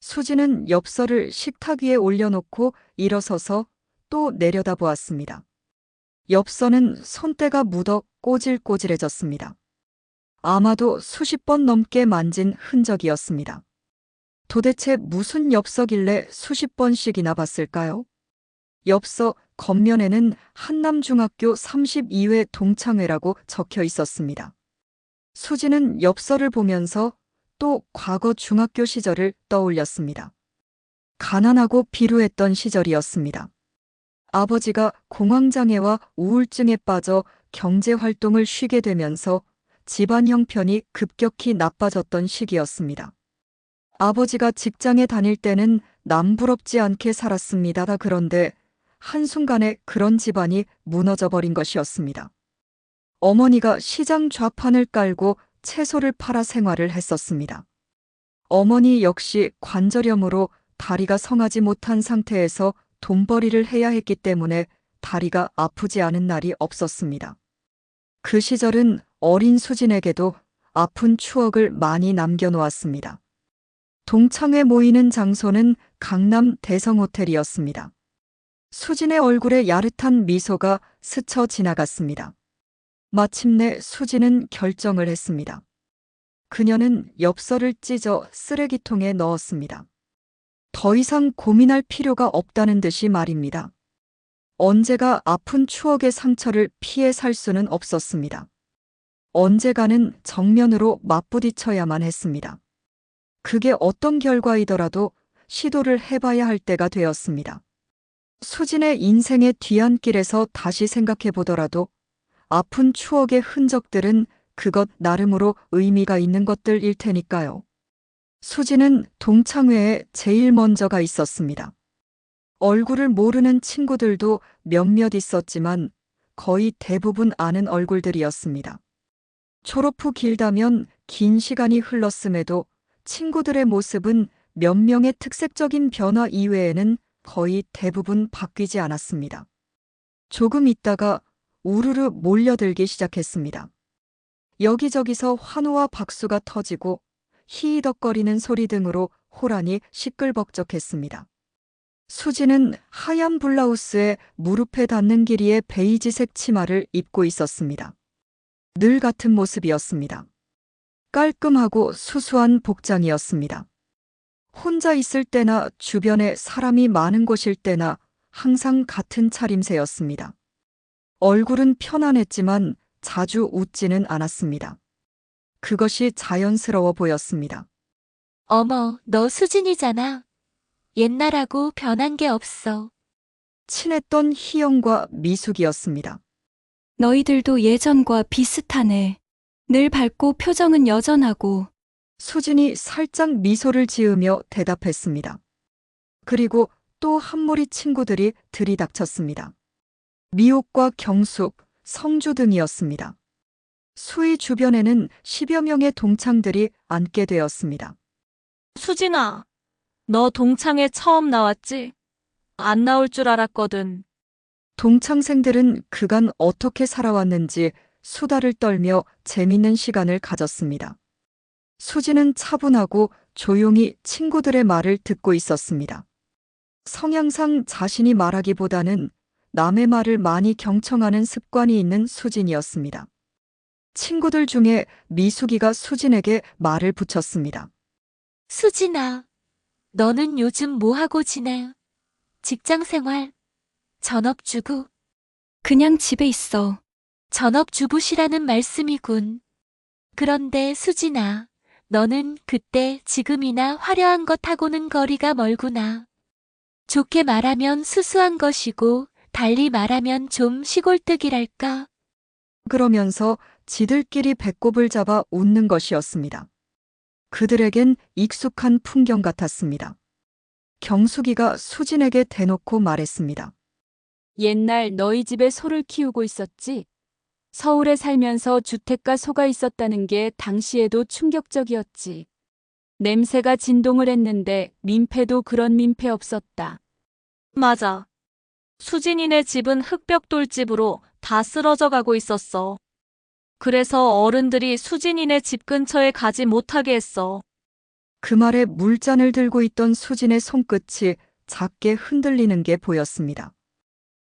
수지는 엽서를 식탁 위에 올려놓고 일어서서 또 내려다보았습니다. 엽서는 손때가 묻어 꼬질꼬질해졌습니다. 아마도 수십 번 넘게 만진 흔적이었습니다. 도대체 무슨 엽서길래 수십 번씩이나 봤을까요? 엽서 겉면에는 한남중학교 32회 동창회라고 적혀 있었습니다. 수지는 엽서를 보면서 또 과거 중학교 시절을 떠올렸습니다. 가난하고 비루했던 시절이었습니다. 아버지가 공황장애와 우울증에 빠져 경제활동을 쉬게 되면서 집안 형편이 급격히 나빠졌던 시기였습니다. 아버지가 직장에 다닐 때는 남부럽지 않게 살았습니다. 그런데 한순간에 그런 집안이 무너져 버린 것이었습니다. 어머니가 시장 좌판을 깔고 채소를 팔아 생활을 했었습니다. 어머니 역시 관절염으로 다리가 성하지 못한 상태에서 돈벌이를 해야 했기 때문에 다리가 아프지 않은 날이 없었습니다. 그 시절은 어린 수진에게도 아픈 추억을 많이 남겨놓았습니다. 동창회 모이는 장소는 강남 대성호텔이었습니다. 수진의 얼굴에 야릇한 미소가 스쳐 지나갔습니다. 마침내 수진은 결정을 했습니다. 그녀는 엽서를 찢어 쓰레기통에 넣었습니다. 더 이상 고민할 필요가 없다는 듯이 말입니다. 언제가 아픈 추억의 상처를 피해 살 수는 없었습니다. 언제가는 정면으로 맞부딪혀야만 했습니다. 그게 어떤 결과이더라도 시도를 해봐야 할 때가 되었습니다. 수진의 인생의 뒤안길에서 다시 생각해 보더라도 아픈 추억의 흔적들은 그것 나름으로 의미가 있는 것들일 테니까요. 수진은 동창회에 제일 먼저가 있었습니다. 얼굴을 모르는 친구들도 몇몇 있었지만 거의 대부분 아는 얼굴들이었습니다. 졸업 후 길다면 긴 시간이 흘렀음에도 친구들의 모습은 몇 명의 특색적인 변화 이외에는 거의 대부분 바뀌지 않았습니다. 조금 있다가 우르르 몰려들기 시작했습니다. 여기저기서 환호와 박수가 터지고 히히덕거리는 소리 등으로 호란이 시끌벅적했습니다. 수지는 하얀 블라우스에 무릎에 닿는 길이의 베이지색 치마를 입고 있었습니다. 늘 같은 모습이었습니다. 깔끔하고 수수한 복장이었습니다. 혼자 있을 때나 주변에 사람이 많은 곳일 때나 항상 같은 차림새였습니다. 얼굴은 편안했지만 자주 웃지는 않았습니다. 그것이 자연스러워 보였습니다. 어머, 너 수진이잖아. 옛날하고 변한 게 없어. 친했던 희영과 미숙이었습니다. 너희들도 예전과 비슷하네. 늘 밝고 표정은 여전하고. 수진이 살짝 미소를 지으며 대답했습니다. 그리고 또 한 무리 친구들이 들이닥쳤습니다. 미옥과 경숙, 성주 등이었습니다. 수희 주변에는 10여 명의 동창들이 앉게 되었습니다. 수진아, 너 동창회 처음 나왔지? 안 나올 줄 알았거든. 동창생들은 그간 어떻게 살아왔는지 수다를 떨며 재밌는 시간을 가졌습니다. 수지는 차분하고 조용히 친구들의 말을 듣고 있었습니다. 성향상 자신이 말하기보다는 남의 말을 많이 경청하는 습관이 있는 수진이었습니다. 친구들 중에 미숙이가 수진에게 말을 붙였습니다. 수진아, 너는 요즘 뭐 하고 지내? 직장 생활, 전업주부, 그냥 집에 있어. 전업주부시라는 말씀이군. 그런데 수진아, 너는 그때 지금이나 화려한 것하고는 거리가 멀구나. 좋게 말하면 수수한 것이고 달리 말하면 좀 시골뜨기랄까? 그러면서 지들끼리 배꼽을 잡아 웃는 것이었습니다. 그들에겐 익숙한 풍경 같았습니다. 경숙이가 수진에게 대놓고 말했습니다. 옛날 너희 집에 소를 키우고 있었지? 서울에 살면서 주택가 소가 있었다는 게 당시에도 충격적이었지. 냄새가 진동을 했는데 민폐도 그런 민폐 없었다. 맞아. 수진이네 집은 흙벽돌집으로 다 쓰러져 가고 있었어. 그래서 어른들이 수진이네 집 근처에 가지 못하게 했어. 그 말에 물잔을 들고 있던 수진의 손끝이 작게 흔들리는 게 보였습니다.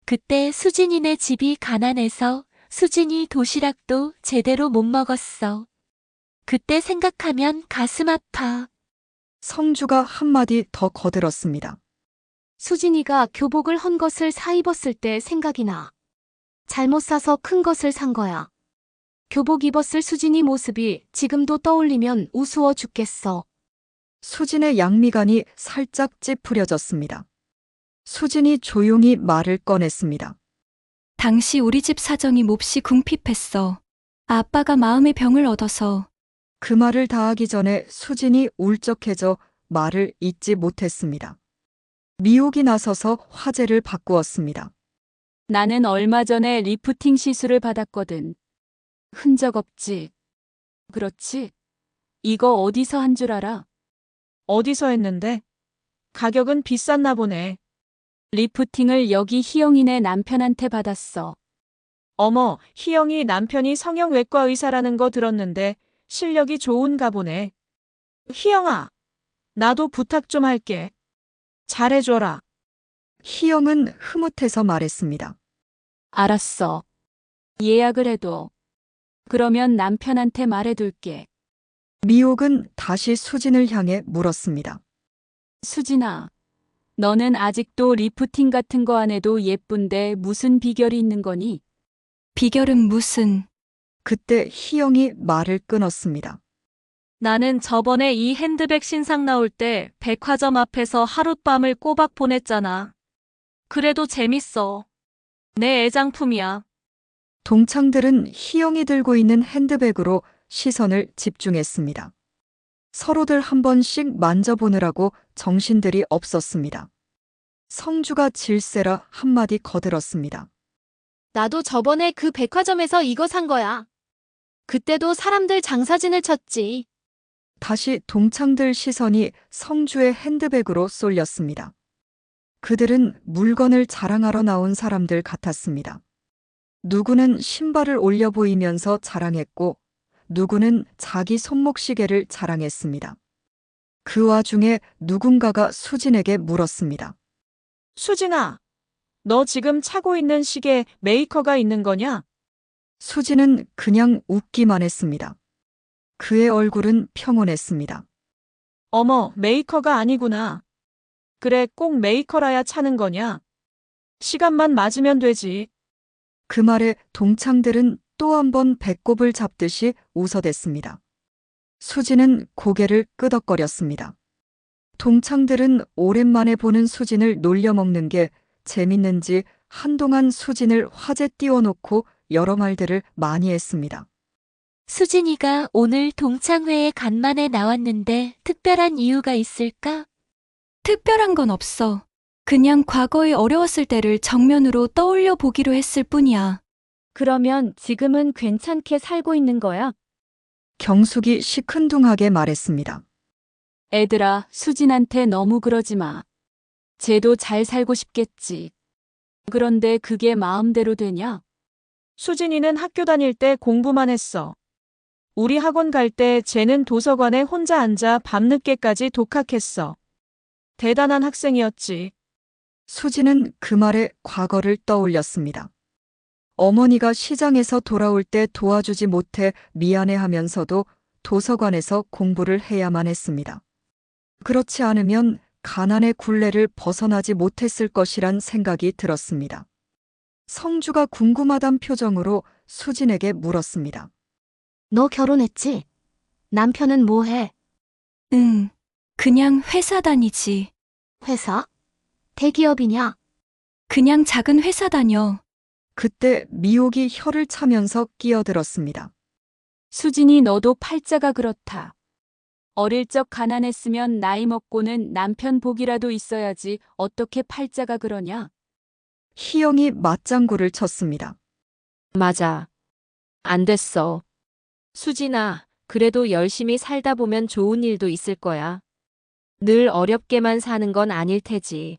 그때 수진이네 집이 가난해서 수진이 도시락도 제대로 못 먹었어. 그때 생각하면 가슴 아파. 성주가 한마디 더 거들었습니다. 수진이가 교복을 헌 것을 사 입었을 때 생각이 나. 잘못 사서 큰 것을 산 거야. 교복 입었을 수진이 모습이 지금도 떠올리면 우스워 죽겠어. 수진의 양미간이 살짝 찌푸려졌습니다. 수진이 조용히 말을 꺼냈습니다. 당시 우리 집 사정이 몹시 궁핍했어. 아빠가 마음의 병을 얻어서 그 말을 다하기 전에 수진이 울적해져 말을 잇지 못했습니다. 미옥이 나서서 화제를 바꾸었습니다. 나는 얼마 전에 리프팅 시술을 받았거든. 흔적 없지. 그렇지? 이거 어디서 한 줄 알아? 어디서 했는데? 가격은 비쌌나 보네. 리프팅을 여기 희영이네 남편한테 받았어. 어머, 희영이 남편이 성형외과 의사라는 거 들었는데 실력이 좋은가 보네. 희영아, 나도 부탁 좀 할게. 잘해줘라. 희영은 흐뭇해서 말했습니다. 알았어. 예약을 해둬. 그러면 남편한테 말해둘게. 미옥은 다시 수진을 향해 물었습니다. 수진아, 너는 아직도 리프팅 같은 거 안 해도 예쁜데 무슨 비결이 있는 거니? 비결은 무슨 그때 희영이 말을 끊었습니다. 나는 저번에 이 핸드백 신상 나올 때 백화점 앞에서 하룻밤을 꼬박 보냈잖아. 그래도 재밌어. 내 애장품이야. 동창들은 희영이 들고 있는 핸드백으로 시선을 집중했습니다. 서로들 한 번씩 만져보느라고 정신들이 없었습니다. 성주가 질세라 한마디 거들었습니다. 나도 저번에 그 백화점에서 이거 산 거야. 그때도 사람들 장사진을 쳤지. 다시 동창들 시선이 성주의 핸드백으로 쏠렸습니다. 그들은 물건을 자랑하러 나온 사람들 같았습니다. 누구는 신발을 올려 보이면서 자랑했고, 누구는 자기 손목시계를 자랑했습니다. 그 와중에 누군가가 수진에게 물었습니다. 수진아, 너 지금 차고 있는 시계 메이커가 있는 거냐? 수진은 그냥 웃기만 했습니다. 그의 얼굴은 평온했습니다. 어머, 메이커가 아니구나. 그래, 꼭 메이커라야 차는 거냐? 시간만 맞으면 되지. 그 말에 동창들은 또 한 번 배꼽을 잡듯이 웃어댔습니다. 수진은 고개를 끄덕거렸습니다. 동창들은 오랜만에 보는 수진을 놀려먹는 게 재밌는지 한동안 수진을 화제 띄워놓고 여러 말들을 많이 했습니다. 수진이가 오늘 동창회에 간만에 나왔는데 특별한 이유가 있을까? 특별한 건 없어. 그냥 과거의 어려웠을 때를 정면으로 떠올려 보기로 했을 뿐이야. 그러면 지금은 괜찮게 살고 있는 거야? 경숙이 시큰둥하게 말했습니다. 애들아, 수진한테 너무 그러지 마. 쟤도 잘 살고 싶겠지. 그런데 그게 마음대로 되냐? 수진이는 학교 다닐 때 공부만 했어. 우리 학원 갈 때 쟤는 도서관에 혼자 앉아 밤늦게까지 독학했어. 대단한 학생이었지. 수진은 그 말에 과거를 떠올렸습니다. 어머니가 시장에서 돌아올 때 도와주지 못해 미안해하면서도 도서관에서 공부를 해야만 했습니다. 그렇지 않으면 가난의 굴레를 벗어나지 못했을 것이란 생각이 들었습니다. 성주가 궁금하단 표정으로 수진에게 물었습니다. 너 결혼했지? 남편은 뭐 해? 응, 그냥 회사 다니지. 회사? 대기업이냐? 그냥 작은 회사 다녀. 그때 미옥이 혀를 차면서 끼어들었습니다. 수진이 너도 팔자가 그렇다. 어릴 적 가난했으면 나이 먹고는 남편 복이라도 있어야지 어떻게 팔자가 그러냐? 희영이 맞장구를 쳤습니다. 맞아. 안 됐어. 수진아, 그래도 열심히 살다 보면 좋은 일도 있을 거야. 늘 어렵게만 사는 건 아닐 테지.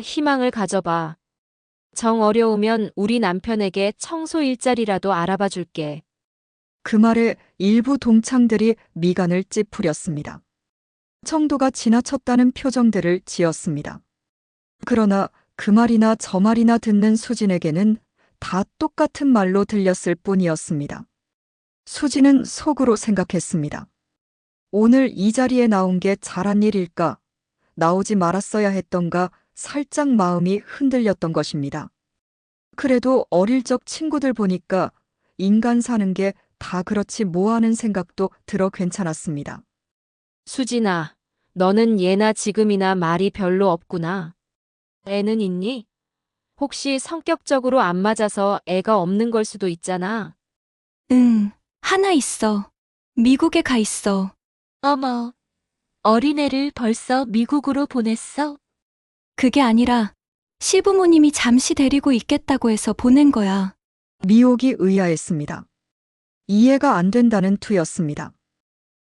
희망을 가져봐. 정 어려우면 우리 남편에게 청소 일자리라도 알아봐 줄게. 그 말에 일부 동창들이 미간을 찌푸렸습니다. 정도가 지나쳤다는 표정들을 지었습니다. 그러나 그 말이나 저 말이나 듣는 수진에게는 다 똑같은 말로 들렸을 뿐이었습니다. 수진은 속으로 생각했습니다. 오늘 이 자리에 나온 게 잘한 일일까? 나오지 말았어야 했던가? 살짝 마음이 흔들렸던 것입니다. 그래도 어릴 적 친구들 보니까 인간 사는 게 다 그렇지 뭐 하는 생각도 들어 괜찮았습니다. 수진아, 너는 예나 지금이나 말이 별로 없구나. 애는 있니? 혹시 성격적으로 안 맞아서 애가 없는 걸 수도 있잖아. 응, 하나 있어. 미국에 가 있어. 어머, 어린애를 벌써 미국으로 보냈어? 그게 아니라 시부모님이 잠시 데리고 있겠다고 해서 보낸 거야. 미혹이 의아했습니다. 이해가 안 된다는 투였습니다.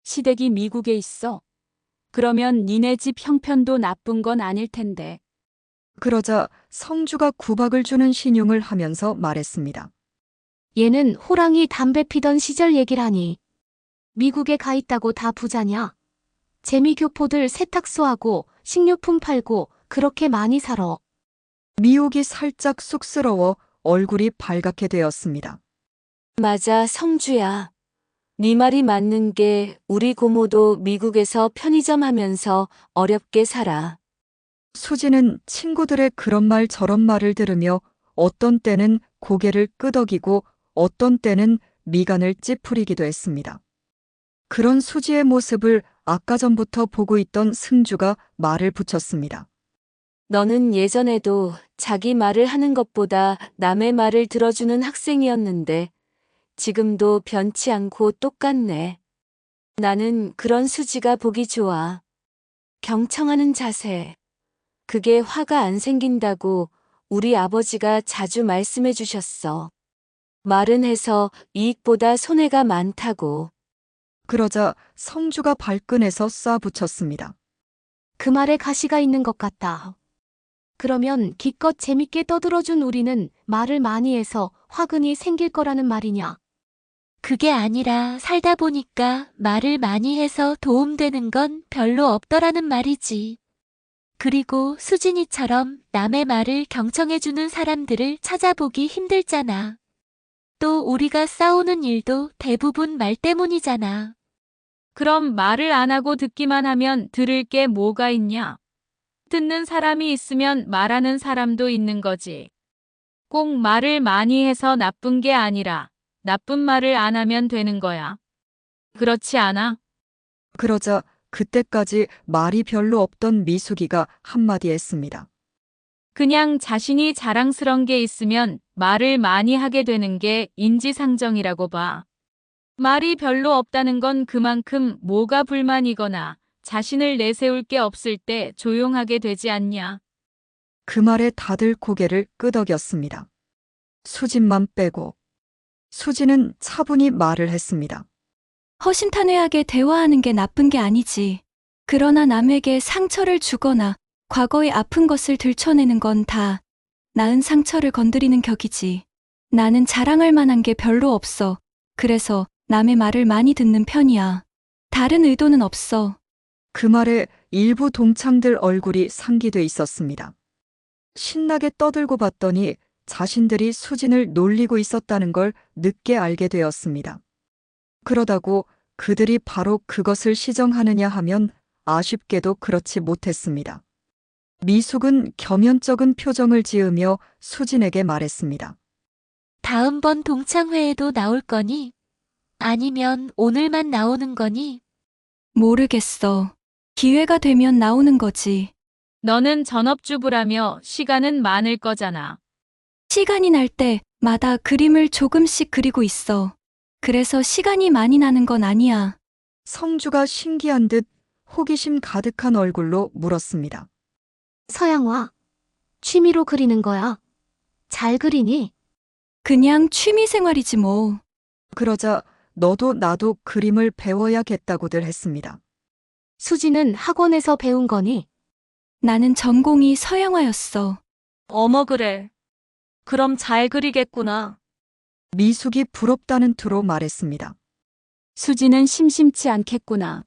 시댁이 미국에 있어. 그러면 니네 집 형편도 나쁜 건 아닐 텐데. 그러자 성주가 구박을 주는 신용을 하면서 말했습니다. 얘는 호랑이 담배 피던 시절 얘기라니. 미국에 가 있다고 다 부자냐? 재미교포들 세탁소하고 식료품 팔고 그렇게 많이 살아. 미혹이 살짝 쑥스러워 얼굴이 발갛게 되었습니다. 맞아, 성주야. 네 말이 맞는 게 우리 고모도 미국에서 편의점 하면서 어렵게 살아. 수지는 친구들의 그런 말 저런 말을 들으며 어떤 때는 고개를 끄덕이고 어떤 때는 미간을 찌푸리기도 했습니다. 그런 수지의 모습을 아까 전부터 보고 있던 승주가 말을 붙였습니다. 너는 예전에도 자기 말을 하는 것보다 남의 말을 들어주는 학생이었는데 지금도 변치 않고 똑같네. 나는 그런 수지가 보기 좋아. 경청하는 자세. 그게 화가 안 생긴다고 우리 아버지가 자주 말씀해 주셨어. 말은 해서 이익보다 손해가 많다고. 그러자 성주가 발끈해서 쏴붙였습니다. 그 말에 가시가 있는 것 같다. 그러면 기껏 재밌게 떠들어준 우리는 말을 많이 해서 화근이 생길 거라는 말이냐? 그게 아니라 살다 보니까 말을 많이 해서 도움되는 건 별로 없더라는 말이지. 그리고 수진이처럼 남의 말을 경청해주는 사람들을 찾아보기 힘들잖아. 또 우리가 싸우는 일도 대부분 말 때문이잖아. 그럼 말을 안 하고 듣기만 하면 들을 게 뭐가 있냐? 듣는 사람이 있으면 말하는 사람도 있는 거지. 꼭 말을 많이 해서 나쁜 게 아니라 나쁜 말을 안 하면 되는 거야. 그렇지 않아? 그러자 그때까지 말이 별로 없던 미숙이가 한마디 했습니다. 그냥 자신이 자랑스러운 게 있으면 말을 많이 하게 되는 게 인지상정이라고 봐. 말이 별로 없다는 건 그만큼 뭐가 불만이거나 자신을 내세울 게 없을 때 조용하게 되지 않냐. 그 말에 다들 고개를 끄덕였습니다. 수진만 빼고. 수진은 차분히 말을 했습니다. 허심탄회하게 대화하는 게 나쁜 게 아니지. 그러나 남에게 상처를 주거나 과거의 아픈 것을 들춰내는 건 다 나은 상처를 건드리는 격이지. 나는 자랑할 만한 게 별로 없어. 그래서 남의 말을 많이 듣는 편이야. 다른 의도는 없어. 그 말에 일부 동창들 얼굴이 상기돼 있었습니다. 신나게 떠들고 봤더니 자신들이 수진을 놀리고 있었다는 걸 늦게 알게 되었습니다. 그러다고 그들이 바로 그것을 시정하느냐 하면 아쉽게도 그렇지 못했습니다. 미숙은 겸연쩍은 표정을 지으며 수진에게 말했습니다. 다음번 동창회에도 나올 거니? 아니면 오늘만 나오는 거니? 모르겠어. 기회가 되면 나오는 거지. 너는 전업주부라며 시간은 많을 거잖아. 시간이 날 때마다 그림을 조금씩 그리고 있어. 그래서 시간이 많이 나는 건 아니야. 성주가 신기한 듯 호기심 가득한 얼굴로 물었습니다. 서양화. 취미로 그리는 거야. 잘 그리니? 그냥 취미 생활이지 뭐. 그러자 너도 나도 그림을 배워야겠다고들 했습니다. 수지는 학원에서 배운 거니? 나는 전공이 서양화였어. 어머 그래. 그럼 잘 그리겠구나. 미숙이 부럽다는 투로 말했습니다. 수지는 심심치 않겠구나.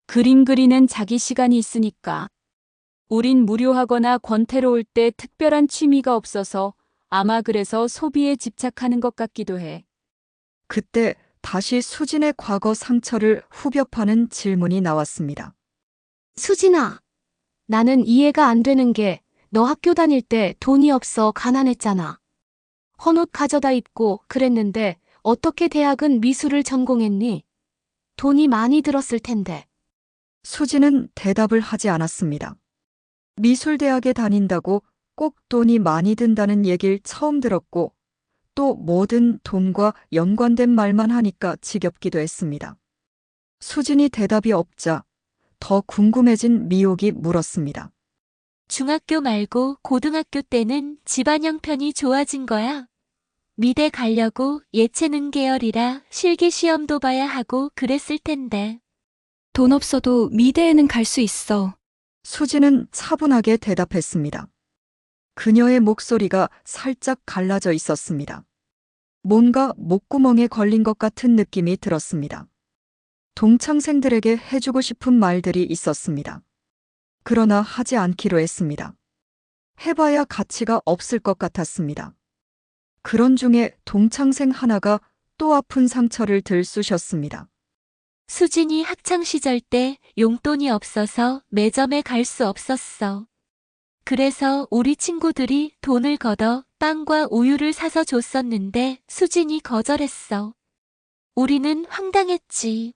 그림 그리는 자기 시간이 있으니까. 우린 무료하거나 권태로울 때 특별한 취미가 없어서 아마 그래서 소비에 집착하는 것 같기도 해. 그때 다시 수진의 과거 상처를 후벼 파는 질문이 나왔습니다. 수진아, 나는 이해가 안 되는 게 너 학교 다닐 때 돈이 없어 가난했잖아. 헌옷 가져다 입고 그랬는데 어떻게 대학은 미술을 전공했니? 돈이 많이 들었을 텐데. 수진은 대답을 하지 않았습니다. 미술대학에 다닌다고 꼭 돈이 많이 든다는 얘길 처음 들었고, 또 뭐든 돈과 연관된 말만 하니까 지겹기도 했습니다. 수진이 대답이 없자 더 궁금해진 미옥이 물었습니다. 중학교 말고 고등학교 때는 집안 형편이 좋아진 거야. 미대 가려고 예체능 계열이라 실기 시험도 봐야 하고 그랬을 텐데. 돈 없어도 미대에는 갈 수 있어. 수진은 차분하게 대답했습니다. 그녀의 목소리가 살짝 갈라져 있었습니다. 뭔가 목구멍에 걸린 것 같은 느낌이 들었습니다. 동창생들에게 해주고 싶은 말들이 있었습니다. 그러나 하지 않기로 했습니다. 해봐야 가치가 없을 것 같았습니다. 그런 중에 동창생 하나가 또 아픈 상처를 들쑤셨습니다. 수진이 학창시절 때 용돈이 없어서 매점에 갈 수 없었어. 그래서 우리 친구들이 돈을 걷어 빵과 우유를 사서 줬었는데 수진이 거절했어. 우리는 황당했지.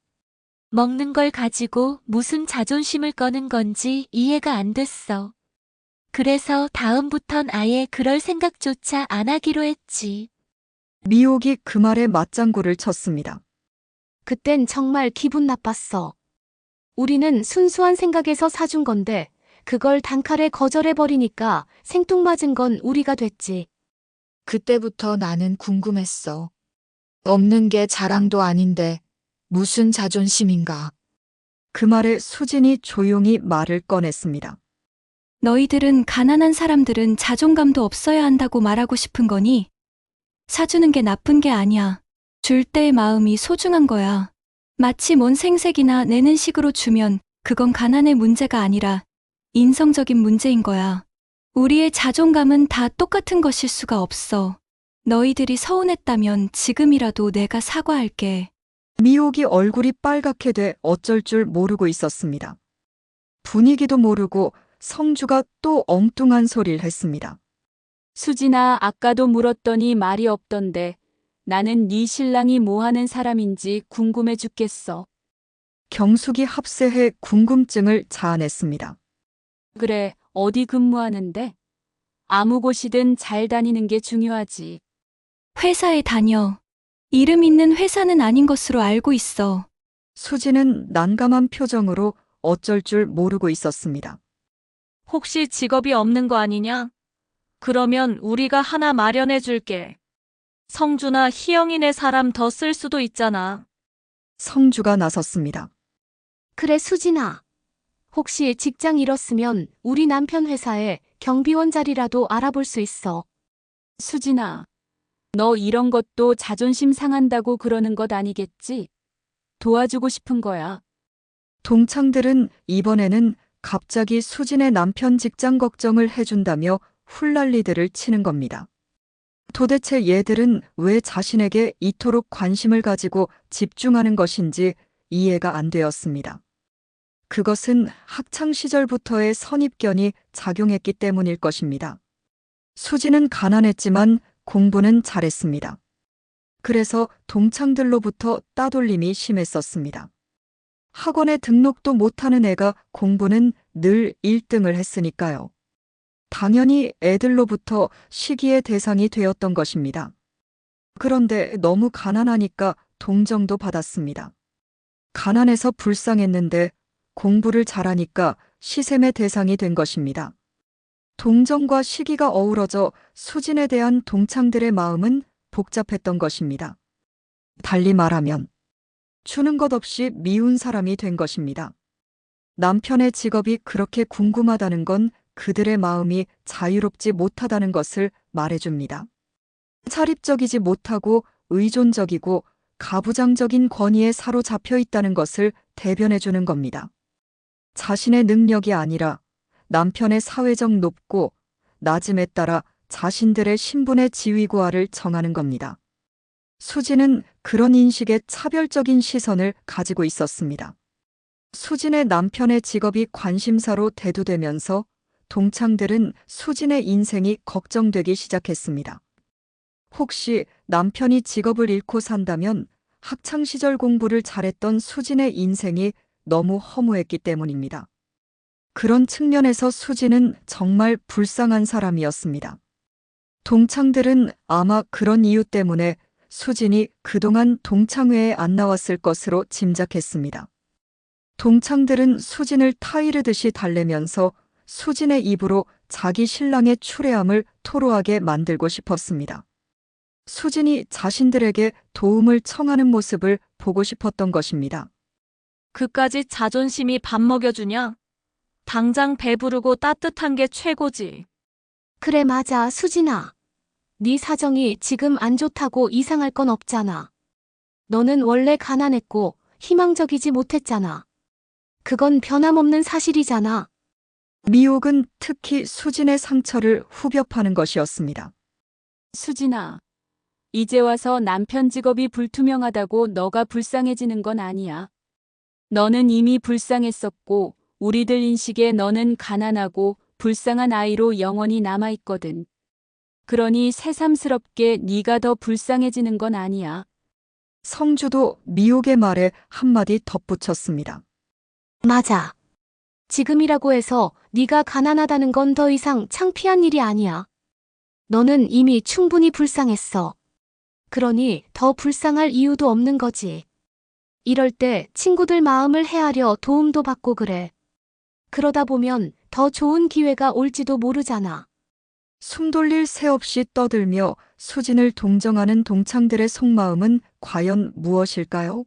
먹는 걸 가지고 무슨 자존심을 꺼는 건지 이해가 안 됐어. 그래서 다음부턴 아예 그럴 생각조차 안 하기로 했지. 미옥이 그 말에 맞장구를 쳤습니다. 그땐 정말 기분 나빴어. 우리는 순수한 생각에서 사준 건데 그걸 단칼에 거절해버리니까 생뚱맞은 건 우리가 됐지. 그때부터 나는 궁금했어. 없는 게 자랑도 아닌데 무슨 자존심인가. 그 말에 수진이 조용히 말을 꺼냈습니다. 너희들은 가난한 사람들은 자존감도 없어야 한다고 말하고 싶은 거니? 사주는 게 나쁜 게 아니야. 줄 때의 마음이 소중한 거야. 마치 뭔 생색이나 내는 식으로 주면 그건 가난의 문제가 아니라 인성적인 문제인 거야. 우리의 자존감은 다 똑같은 것일 수가 없어. 너희들이 서운했다면 지금이라도 내가 사과할게. 미옥이 얼굴이 빨갛게 돼 어쩔 줄 모르고 있었습니다. 분위기도 모르고 성주가 또 엉뚱한 소리를 했습니다. 수진아, 아까도 물었더니 말이 없던데 나는 네 신랑이 뭐 하는 사람인지 궁금해 죽겠어. 경숙이 합세해 궁금증을 자아냈습니다. 그래, 어디 근무하는데? 아무 곳이든 잘 다니는 게 중요하지. 회사에 다녀. 이름 있는 회사는 아닌 것으로 알고 있어. 수지는 난감한 표정으로 어쩔 줄 모르고 있었습니다. 혹시 직업이 없는 거 아니냐? 그러면 우리가 하나 마련해 줄게. 성주나 희영이네 사람 더 쓸 수도 있잖아. 성주가 나섰습니다. 그래, 수진아. 혹시 직장 잃었으면 우리 남편 회사에 경비원 자리라도 알아볼 수 있어. 수진아, 너 이런 것도 자존심 상한다고 그러는 것 아니겠지? 도와주고 싶은 거야. 동창들은 이번에는 갑자기 수진의 남편 직장 걱정을 해준다며 훌랄리들을 치는 겁니다. 도대체 얘들은 왜 자신에게 이토록 관심을 가지고 집중하는 것인지 이해가 안 되었습니다. 그것은 학창시절부터의 선입견이 작용했기 때문일 것입니다. 수지는 가난했지만 공부는 잘했습니다. 그래서 동창들로부터 따돌림이 심했었습니다. 학원에 등록도 못하는 애가 공부는 늘 1등을 했으니까요. 당연히 애들로부터 시기의 대상이 되었던 것입니다. 그런데 너무 가난하니까 동정도 받았습니다. 가난해서 불쌍했는데 공부를 잘하니까 시샘의 대상이 된 것입니다. 동정과 시기가 어우러져 수진에 대한 동창들의 마음은 복잡했던 것입니다. 달리 말하면 주는 것 없이 미운 사람이 된 것입니다. 남편의 직업이 그렇게 궁금하다는 건 그들의 마음이 자유롭지 못하다는 것을 말해줍니다. 차립적이지 못하고 의존적이고 가부장적인 권위에 사로잡혀 있다는 것을 대변해주는 겁니다. 자신의 능력이 아니라 남편의 사회적 높고 낮음에 따라 자신들의 신분의 지위고하를 정하는 겁니다. 수진은 그런 인식에 차별적인 시선을 가지고 있었습니다. 수진의 남편의 직업이 관심사로 대두되면서 동창들은 수진의 인생이 걱정되기 시작했습니다. 혹시 남편이 직업을 잃고 산다면 학창시절 공부를 잘했던 수진의 인생이 너무 허무했기 때문입니다. 그런 측면에서 수진은 정말 불쌍한 사람이었습니다. 동창들은 아마 그런 이유 때문에 수진이 그동안 동창회에 안 나왔을 것으로 짐작했습니다. 동창들은 수진을 타이르듯이 달래면서 수진의 입으로 자기 신랑의 추레함을 토로하게 만들고 싶었습니다. 수진이 자신들에게 도움을 청하는 모습을 보고 싶었던 것입니다. 그까지 자존심이 밥 먹여주냐? 당장 배부르고 따뜻한 게 최고지. 그래 맞아 수진아. 네 사정이 지금 안 좋다고 이상할 건 없잖아. 너는 원래 가난했고 희망적이지 못했잖아. 그건 변함없는 사실이잖아. 미혹은 특히 수진의 상처를 후벼 파는 것이었습니다. 수진아, 이제 와서 남편 직업이 불투명하다고 너가 불쌍해지는 건 아니야. 너는 이미 불쌍했었고 우리들 인식에 너는 가난하고 불쌍한 아이로 영원히 남아있거든. 그러니 새삼스럽게 네가 더 불쌍해지는 건 아니야. 성주도 미혹의 말에 한마디 덧붙였습니다. 맞아. 지금이라고 해서 네가 가난하다는 건 더 이상 창피한 일이 아니야. 너는 이미 충분히 불쌍했어. 그러니 더 불쌍할 이유도 없는 거지. 이럴 때 친구들 마음을 헤아려 도움도 받고 그래. 그러다 보면 더 좋은 기회가 올지도 모르잖아. 숨 돌릴 새 없이 떠들며 수진을 동정하는 동창들의 속마음은 과연 무엇일까요?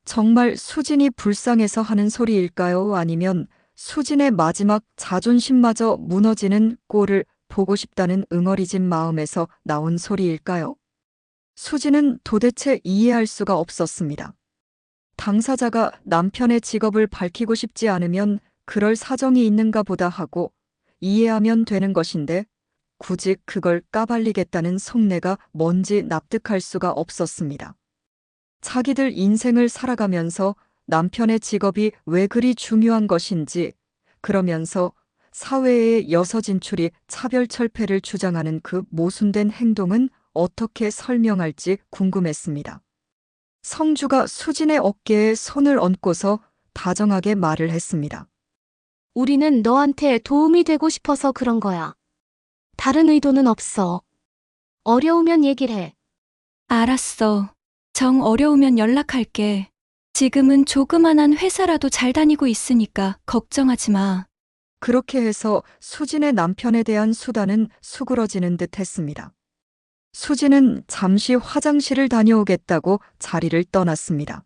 정말 수진이 불쌍해서 하는 소리일까요? 아니면 수진의 마지막 자존심마저 무너지는 꼴을 보고 싶다는 응어리진 마음에서 나온 소리일까요? 수진은 도대체 이해할 수가 없었습니다. 당사자가 남편의 직업을 밝히고 싶지 않으면 그럴 사정이 있는가 보다 하고 이해하면 되는 것인데 굳이 그걸 까발리겠다는 속내가 뭔지 납득할 수가 없었습니다. 자기들 인생을 살아가면서 남편의 직업이 왜 그리 중요한 것인지, 그러면서 사회의 여서 진출이 차별철폐를 주장하는 그 모순된 행동은 어떻게 설명할지 궁금했습니다. 성주가 수진의 어깨에 손을 얹고서 다정하게 말을 했습니다. 우리는 너한테 도움이 되고 싶어서 그런 거야. 다른 의도는 없어. 어려우면 얘기를 해. 알았어. 정 어려우면 연락할게. 지금은 조그만한 회사라도 잘 다니고 있으니까 걱정하지 마. 그렇게 해서 수진의 남편에 대한 수다는 수그러지는 듯 했습니다. 수진은 잠시 화장실을 다녀오겠다고 자리를 떠났습니다.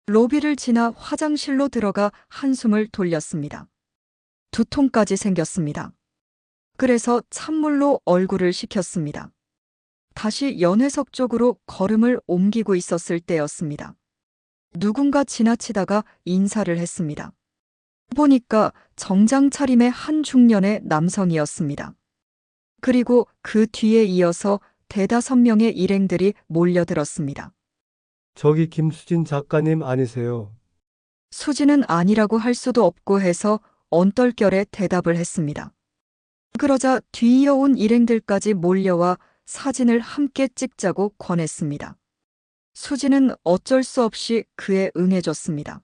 로비를 지나 화장실로 들어가 한숨을 돌렸습니다. 두통까지 생겼습니다. 그래서 찬물로 얼굴을 식혔습니다. 다시 연회석 쪽으로 걸음을 옮기고 있었을 때였습니다. 누군가 지나치다가 인사를 했습니다. 보니까 정장 차림의 한 중년의 남성이었습니다. 그리고 그 뒤에 이어서 4~5명의 일행들이 몰려들었습니다. 저기 김수진 작가님 아니세요? 수진은 아니라고 할 수도 없고 해서 언떨결에 대답을 했습니다. 그러자 뒤이어온 일행들까지 몰려와 사진을 함께 찍자고 권했습니다. 수진은 어쩔 수 없이 그에 응해줬습니다.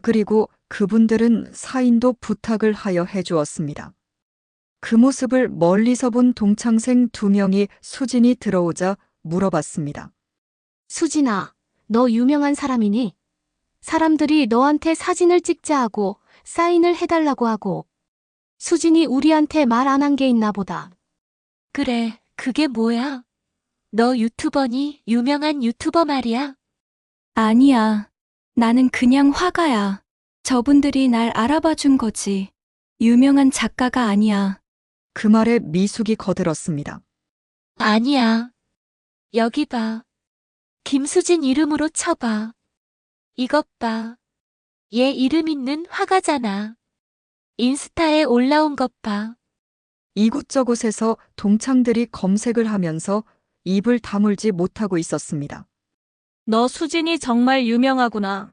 그리고 그분들은 사인도 부탁을 하여 해주었습니다. 그 모습을 멀리서 본 동창생 2명이 수진이 들어오자 물어봤습니다. 수진아, 너 유명한 사람이니? 사람들이 너한테 사진을 찍자 하고 사인을 해달라고 하고 수진이 우리한테 말 안 한 게 있나 보다. 그래, 그게 뭐야? 너 유튜버니? 유명한 유튜버 말이야? 아니야. 나는 그냥 화가야. 저분들이 날 알아봐 준 거지. 유명한 작가가 아니야. 그 말에 미숙이 거들었습니다. 아니야. 여기 봐. 김수진 이름으로 쳐봐. 이것 봐. 얘 이름 있는 화가잖아. 인스타에 올라온 것 봐. 이곳저곳에서 동창들이 검색을 하면서 입을 다물지 못하고 있었습니다. 너 수진이 정말 유명하구나.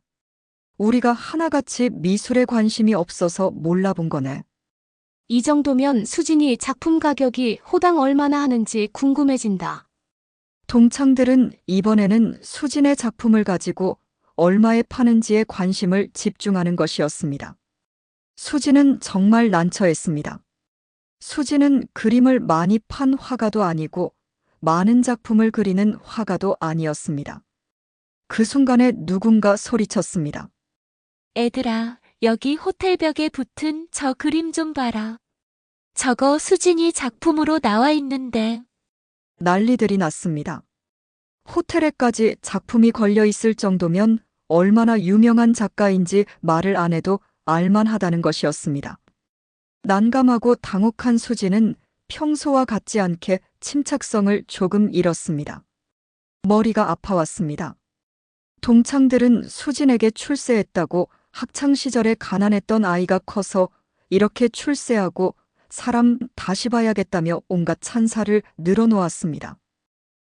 우리가 하나같이 미술에 관심이 없어서 몰라본 거네. 이 정도면 수진이 작품 가격이 호당 얼마나 하는지 궁금해진다. 동창들은 이번에는 수진의 작품을 가지고 얼마에 파는지에 관심을 집중하는 것이었습니다. 수진은 정말 난처했습니다. 수진은 그림을 많이 판 화가도 아니고 많은 작품을 그리는 화가도 아니었습니다. 그 순간에 누군가 소리쳤습니다. 애들아, 여기 호텔 벽에 붙은 저 그림 좀 봐라. 저거 수진이 작품으로 나와 있는데. 난리들이 났습니다. 호텔에까지 작품이 걸려 있을 정도면 얼마나 유명한 작가인지 말을 안 해도 알만하다는 것이었습니다. 난감하고 당혹한 수지는 평소와 같지 않게 침착성을 조금 잃었습니다. 머리가 아파왔습니다. 동창들은 수진에게 출세했다고 학창시절에 가난했던 아이가 커서 이렇게 출세하고 사람 다시 봐야겠다며 온갖 찬사를 늘어놓았습니다.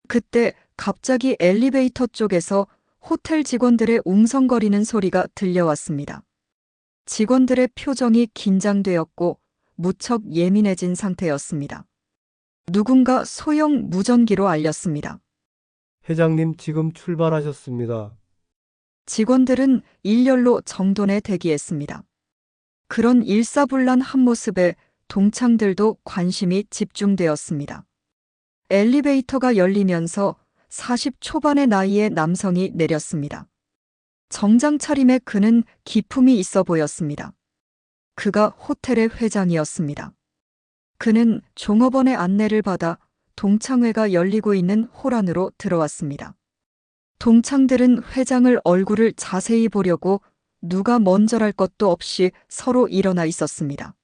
그때 갑자기 엘리베이터 쪽에서 호텔 직원들의 웅성거리는 소리가 들려왔습니다. 직원들의 표정이 긴장되었고 무척 예민해진 상태였습니다. 누군가 소형 무전기로 알렸습니다. 회장님 지금 출발하셨습니다. 직원들은 일렬로 정돈에 대기했습니다. 그런 일사불란한 모습에 동창들도 관심이 집중되었습니다. 엘리베이터가 열리면서 40 초반의 나이의 남성이 내렸습니다. 정장 차림에 그는 기품이 있어 보였습니다. 그가 호텔의 회장이었습니다. 그는 종업원의 안내를 받아 동창회가 열리고 있는 홀 안으로 들어왔습니다. 동창들은 회장을 얼굴을 자세히 보려고 누가 먼저랄 것도 없이 서로 일어나 있었습니다.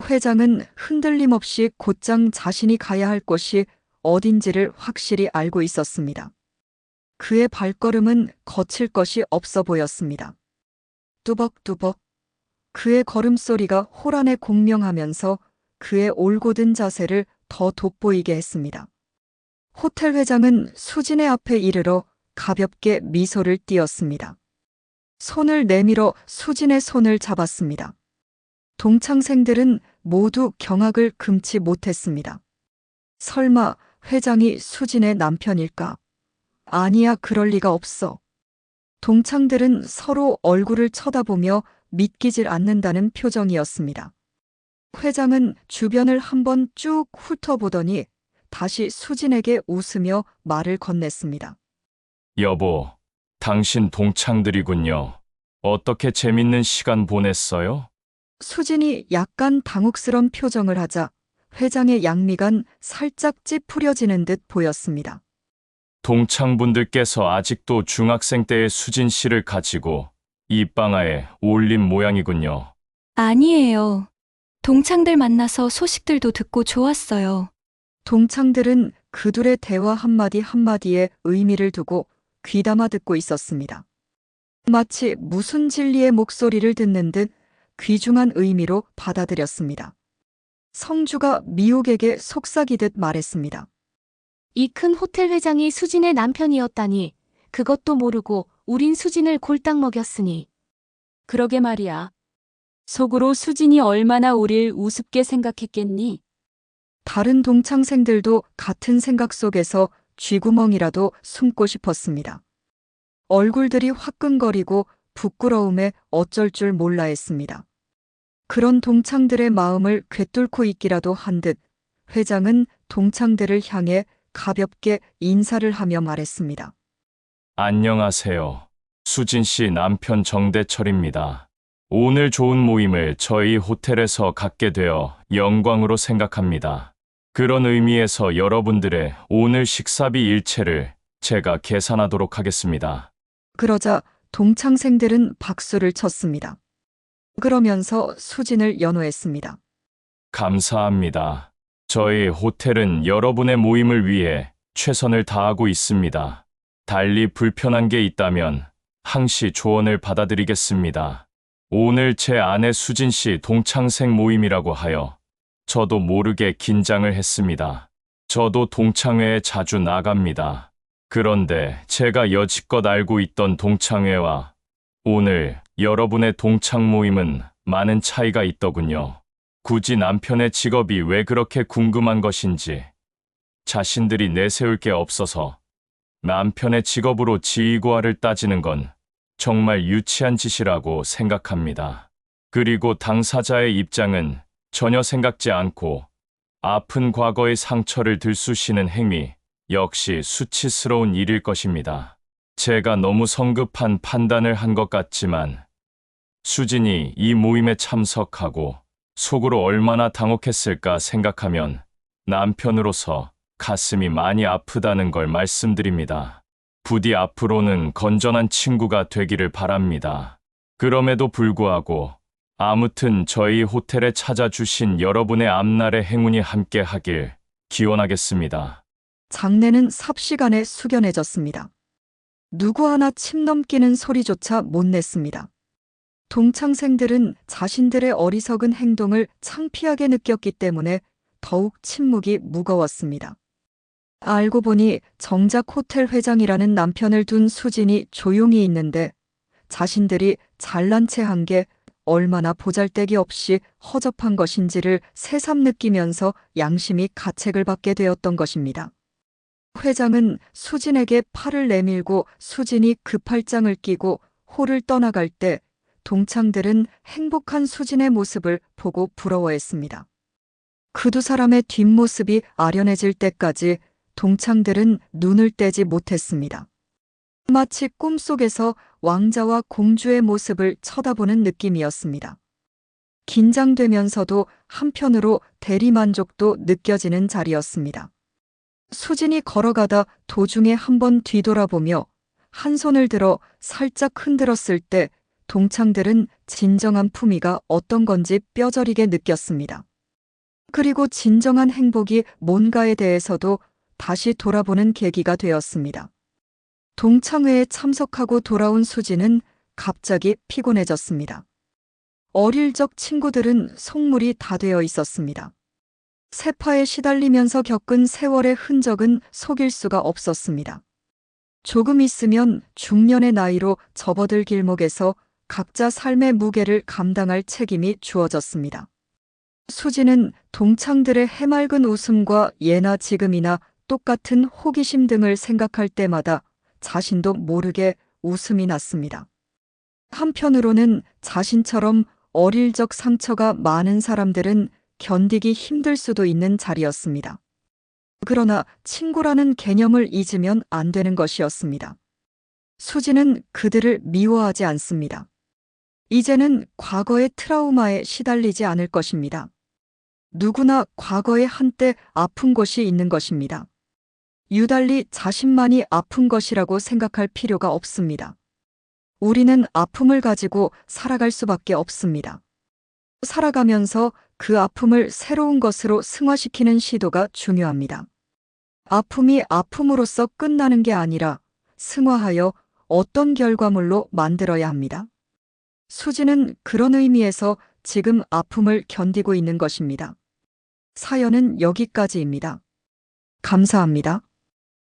회장은 흔들림 없이 곧장 자신이 가야 할 곳이 어딘지를 확실히 알고 있었습니다. 그의 발걸음은 거칠 것이 없어 보였습니다. 뚜벅뚜벅. 그의 걸음소리가 홀 안에 공명하면서 그의 올곧은 자세를 더 돋보이게 했습니다. 호텔 회장은 수진의 앞에 이르러 가볍게 미소를 띄었습니다. 손을 내밀어 수진의 손을 잡았습니다. 동창생들은 모두 경악을 금치 못했습니다. 설마 회장이 수진의 남편일까? 아니야, 그럴 리가 없어. 동창들은 서로 얼굴을 쳐다보며 믿기질 않는다는 표정이었습니다. 회장은 주변을 한번 쭉 훑어보더니 다시 수진에게 웃으며 말을 건넸습니다. 여보, 당신 동창들이군요. 어떻게 재밌는 시간 보냈어요? 수진이 약간 당혹스런 표정을 하자 회장의 양미간 살짝 찌푸려지는 듯 보였습니다. 동창분들께서 아직도 중학생 때의 수진 씨를 가지고 이 방아에 올린 모양이군요. 아니에요. 동창들 만나서 소식들도 듣고 좋았어요. 동창들은 그둘의 대화 한마디 한마디에 의미를 두고 귀담아 듣고 있었습니다. 마치 무슨 진리의 목소리를 듣는 듯 귀중한 의미로 받아들였습니다. 성주가 미옥에게 속삭이듯 말했습니다. 이 큰 호텔 회장이 수진의 남편이었다니. 그것도 모르고 우린 수진을 골딱 먹였으니. 그러게 말이야. 속으로 수진이 얼마나 우릴 우습게 생각했겠니? 다른 동창생들도 같은 생각 속에서 쥐구멍이라도 숨고 싶었습니다. 얼굴들이 화끈거리고 부끄러움에 어쩔 줄 몰라 했습니다. 그런 동창들의 마음을 꿰뚫고 있기라도 한 듯 회장은 동창들을 향해 가볍게 인사를 하며 말했습니다. 안녕하세요. 수진 씨 남편 정대철입니다. 오늘 좋은 모임을 저희 호텔에서 갖게 되어 영광으로 생각합니다. 그런 의미에서 여러분들의 오늘 식사비 일체를 제가 계산하도록 하겠습니다. 그러자 동창생들은 박수를 쳤습니다. 그러면서 수진을 연호했습니다. 감사합니다. 저희 호텔은 여러분의 모임을 위해 최선을 다하고 있습니다. 달리 불편한 게 있다면 항시 조언을 받아드리겠습니다. 오늘 제 아내 수진 씨 동창생 모임이라고 하여 저도 모르게 긴장을 했습니다. 저도 동창회에 자주 나갑니다. 그런데 제가 여지껏 알고 있던 동창회와 오늘 여러분의 동창 모임은 많은 차이가 있더군요. 굳이 남편의 직업이 왜 그렇게 궁금한 것인지, 자신들이 내세울 게 없어서 남편의 직업으로 지위고하를 따지는 건 정말 유치한 짓이라고 생각합니다. 그리고 당사자의 입장은 전혀 생각지 않고 아픈 과거의 상처를 들쑤시는 행위 역시 수치스러운 일일 것입니다. 제가 너무 성급한 판단을 한 것 같지만 수진이 이 모임에 참석하고 속으로 얼마나 당혹했을까 생각하면 남편으로서 가슴이 많이 아프다는 걸 말씀드립니다. 부디 앞으로는 건전한 친구가 되기를 바랍니다. 그럼에도 불구하고 아무튼 저희 호텔에 찾아주신 여러분의 앞날의 행운이 함께 하길 기원하겠습니다. 장내는 삽시간에 숙연해졌습니다. 누구 하나 침 넘기는 소리조차 못 냈습니다. 동창생들은 자신들의 어리석은 행동을 창피하게 느꼈기 때문에 더욱 침묵이 무거웠습니다. 알고 보니 정작 호텔 회장이라는 남편을 둔 수진이 조용히 있는데 자신들이 잘난 체 한 게 얼마나 보잘데기 없이 허접한 것인지를 새삼 느끼면서 양심이 가책을 받게 되었던 것입니다. 회장은 수진에게 팔을 내밀고 수진이 급팔짱을 끼고 홀을 떠나갈 때 동창들은 행복한 수진의 모습을 보고 부러워했습니다. 그 두 사람의 뒷모습이 아련해질 때까지 동창들은 눈을 떼지 못했습니다. 마치 꿈속에서 왕자와 공주의 모습을 쳐다보는 느낌이었습니다. 긴장되면서도 한편으로 대리만족도 느껴지는 자리였습니다. 수진이 걸어가다 도중에 한번 뒤돌아보며 한 손을 들어 살짝 흔들었을 때 동창들은 진정한 품위가 어떤 건지 뼈저리게 느꼈습니다. 그리고 진정한 행복이 뭔가에 대해서도 다시 돌아보는 계기가 되었습니다. 동창회에 참석하고 돌아온 수진은 갑자기 피곤해졌습니다. 어릴 적 친구들은 속물이 다 되어 있었습니다. 세파에 시달리면서 겪은 세월의 흔적은 속일 수가 없었습니다. 조금 있으면 중년의 나이로 접어들 길목에서 각자 삶의 무게를 감당할 책임이 주어졌습니다. 수진은 동창들의 해맑은 웃음과 예나 지금이나 똑같은 호기심 등을 생각할 때마다 자신도 모르게 웃음이 났습니다. 한편으로는 자신처럼 어릴 적 상처가 많은 사람들은 견디기 힘들 수도 있는 자리였습니다. 그러나 친구라는 개념을 잊으면 안 되는 것이었습니다. 수진은 그들을 미워하지 않습니다. 이제는 과거의 트라우마에 시달리지 않을 것입니다. 누구나 과거에 한때 아픈 곳이 있는 것입니다. 유달리 자신만이 아픈 것이라고 생각할 필요가 없습니다. 우리는 아픔을 가지고 살아갈 수밖에 없습니다. 살아가면서 그 아픔을 새로운 것으로 승화시키는 시도가 중요합니다. 아픔이 아픔으로써 끝나는 게 아니라 승화하여 어떤 결과물로 만들어야 합니다. 수진은 그런 의미에서 지금 아픔을 견디고 있는 것입니다. 사연은 여기까지입니다. 감사합니다.